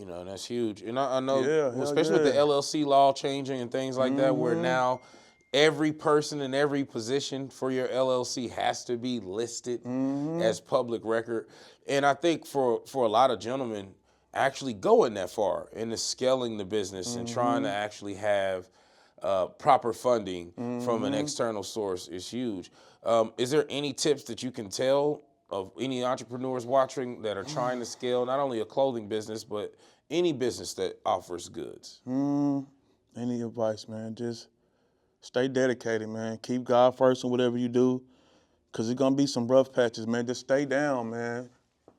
You know, and that's huge. And I know, Yeah, especially with the LLC law changing and things like that, where now every person in every position for your LLC has to be listed as public record. And I think for a lot of gentlemen, actually going that far into scaling the business and trying to actually have proper funding from an external source is huge. Is there any tips that you can tell of any entrepreneurs watching that are trying to scale not only a clothing business, but any business that offers goods? Any advice, man? Just stay dedicated, man. Keep God first in whatever you do, because there's going to be some rough patches, man. Just stay down, man.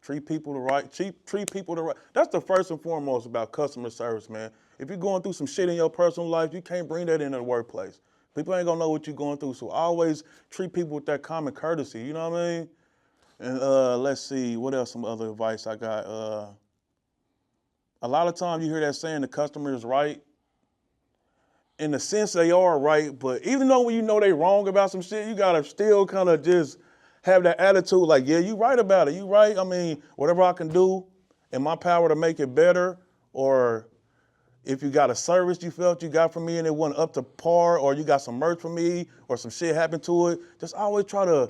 Treat people the right. Treat people the right. That's the first and foremost about customer service, man. If you're going through some shit in your personal life, you can't bring that into the workplace. People ain't going to know what you're going through, so always treat people with that common courtesy, you know what I mean? And let's see, what else, some other advice I got? A lot of times you hear that saying the customer is right. In a sense, they are right, but even though when you know they wrong about some shit, you gotta still kind of just have that attitude like, yeah, you right about it, you right. I mean, whatever I can do in my power to make it better, or if you got a service you felt you got from me and it wasn't up to par, or you got some merch from me, or some shit happened to it, just always try to,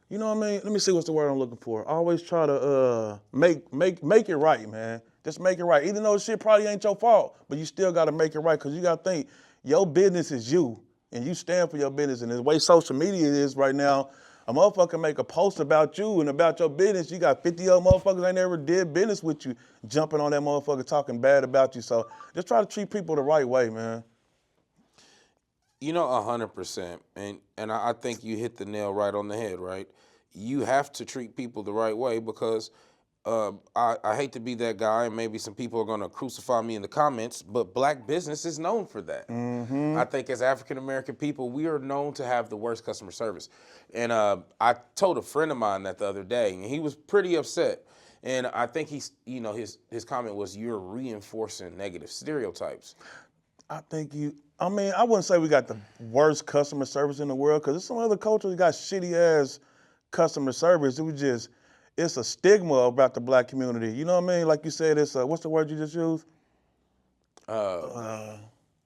you know what I mean? Let me see what's the word I'm looking for. Always try to make it right, man. Just make it right. Even though shit probably ain't your fault, but you still gotta make it right, because you gotta think, your business is you, and you stand for your business. And the way social media is right now, a motherfucker make a post about you and about your business, you got 50 other motherfuckers ain't never did business with you, jumping on that motherfucker talking bad about you. So just try to treat people the right way, man. You know, 100%. And I think you hit the nail right on the head, right? You have to treat people the right way, because I hate to be that guy, and maybe some people are going to crucify me in the comments, but black business is known for that. I think as African-American people, we are known to have the worst customer service. And I told a friend of mine that the other day, and he was pretty upset. And I think his comment was, you're reinforcing negative stereotypes. I wouldn't say we got the worst customer service in the world, because there's some other cultures that got shitty ass customer service. It's a stigma about the black community. You know what I mean? Like you said, it's what's the word you just used?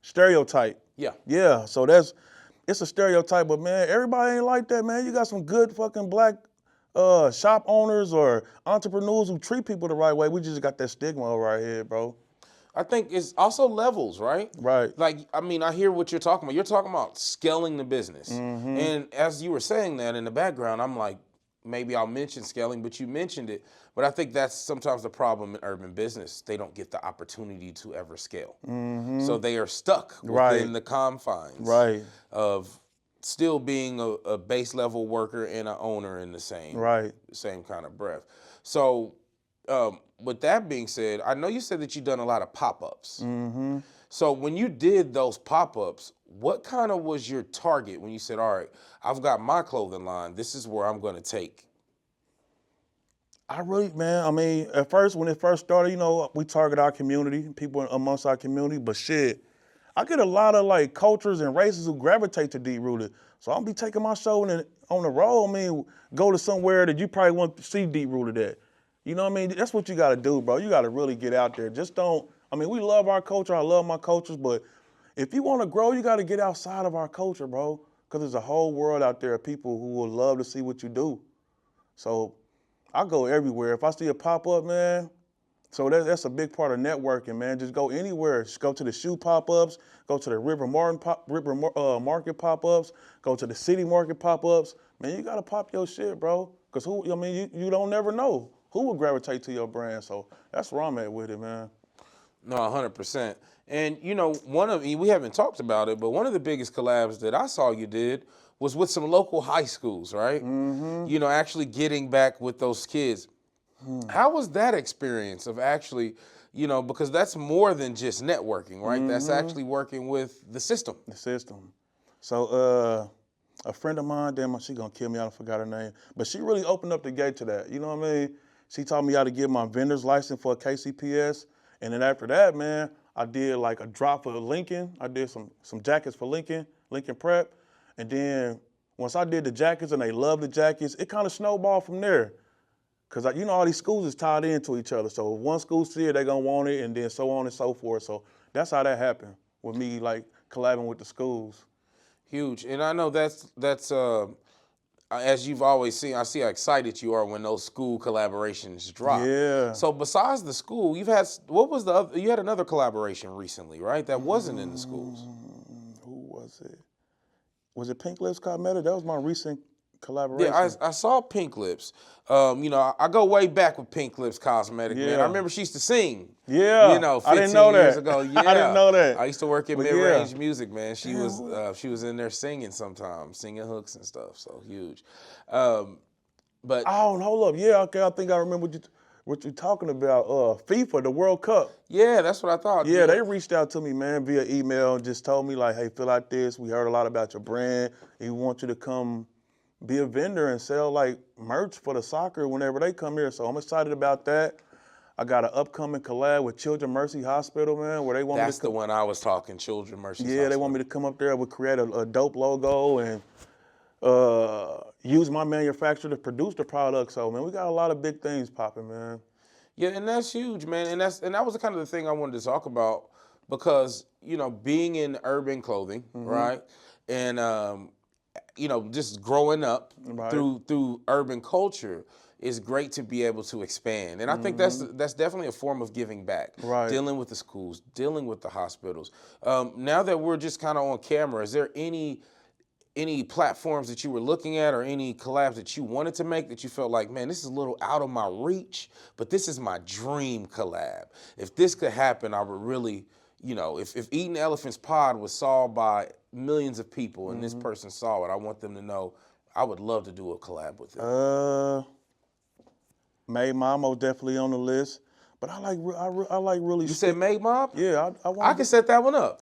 Stereotype. Yeah. Yeah, so it's a stereotype, but man, everybody ain't like that, man. You got some good fucking black shop owners or entrepreneurs who treat people the right way. We just got that stigma over our head, bro. I think it's also levels, right? Right. Like, I mean, I hear what you're talking about. You're talking about scaling the business. And as you were saying that in the background, I'm like, maybe I'll mention scaling, but you mentioned it. But I think that's sometimes the problem in urban business. They don't get the opportunity to ever scale. So they are stuck within the confines of still being a base level worker and an owner in the same kind of breath. So with that being said, I know you said that you've done a lot of pop-ups. So when you did those pop-ups, what kind of was your target when you said, all right, I've got my clothing line, this is where I'm going to take? I mean, at first, when it first started, you know, we target our community, people amongst our community, but shit, I get a lot of like cultures and races who gravitate to Deep Rooted. So I'll be taking my show and on the road, I mean, go to somewhere that you probably want to see Deep Rooted at. You know what I mean? That's what you gotta do, bro. You gotta really get out there. We love our culture, I love my cultures, but if you wanna grow, you gotta get outside of our culture, bro. Because there's a whole world out there of people who would love to see what you do. So I go everywhere. If I see a pop-up, man, so that's a big part of networking, man. Just go anywhere. Just go to the shoe pop-ups, go to the River Market pop-ups, go to the City Market pop-ups. Man, you gotta pop your shit, bro. Because you don't never know who will gravitate to your brand. So that's where I'm at with it, man. No, 100%. And you know, we haven't talked about it, but one of the biggest collabs that I saw you did was with some local high schools, right? You know, actually getting back with those kids. How was that experience of actually, you know, because that's more than just networking, right? That's actually working with the system. The system. So a friend of mine, damn, she gonna kill me, I forgot her name, but she really opened up the gate to that, you know what I mean? She taught me how to get my vendor's license for a KCPS, and then after that, man, I did like a drop for Lincoln. I did some jackets for Lincoln Prep, and then once I did the jackets and they loved the jackets, it kind of snowballed from there. Because, you know, all these schools is tied into each other. So if one school see it, they're going to want it, and then so on and so forth. So that's how that happened with me, like, collabing with the schools. Huge. And I know that's as you've always seen, I see how excited you are when those school collaborations drop. Yeah. So besides the school, you had another collaboration recently, right? That wasn't in the schools. Who was it? Was it Pink Lips Cosmetic? That was my recent collaboration. Yeah, I saw Pink Lips. You know, I go way back with Pink Lips Cosmetic, man. Yeah. I remember she used to sing. Yeah, You know, 15 I didn't know years that. ago. Yeah. I didn't know that. I used to work in But mid-range yeah. music, man. She was in there singing sometimes, singing hooks and stuff. So huge. But Oh, hold up. Yeah, okay, I think I remember what you're talking about. FIFA, the World Cup. yeah, that's what I thought. Yeah, they reached out to me, man, via email and just told me, like, hey, fill out this. We heard a lot about your brand. We want you to come be a vendor and sell, like, merch for the soccer whenever they come here. So I'm excited about that. I got an upcoming collab with Children Mercy Hospital, man, where they want That's me to the one I was talking, Children Mercy. Yeah, they want me to come up there. We'll create a dope logo and use my manufacturer to produce the product. So, man, we got a lot of big things popping, man. Yeah, and that's huge, man. And that was the kind of the thing I wanted to talk about because, you know, being in urban clothing, right? And you know, just growing up Right. through urban culture is great to be able to expand. And I think that's definitely a form of giving back. Right. Dealing with the schools, dealing with the hospitals. Now that we're just kind of on camera, is there any platforms that you were looking at or any collabs that you wanted to make that you felt like, man, this is a little out of my reach, but this is my dream collab? If this could happen, I would really, you know, if Eating Elephants Pod was saw by millions of people and this person saw it, I want them to know I would love to do a collab with them. Made Mama definitely on the list. But I like really. You said Made Mob? Yeah, I I can set that one up.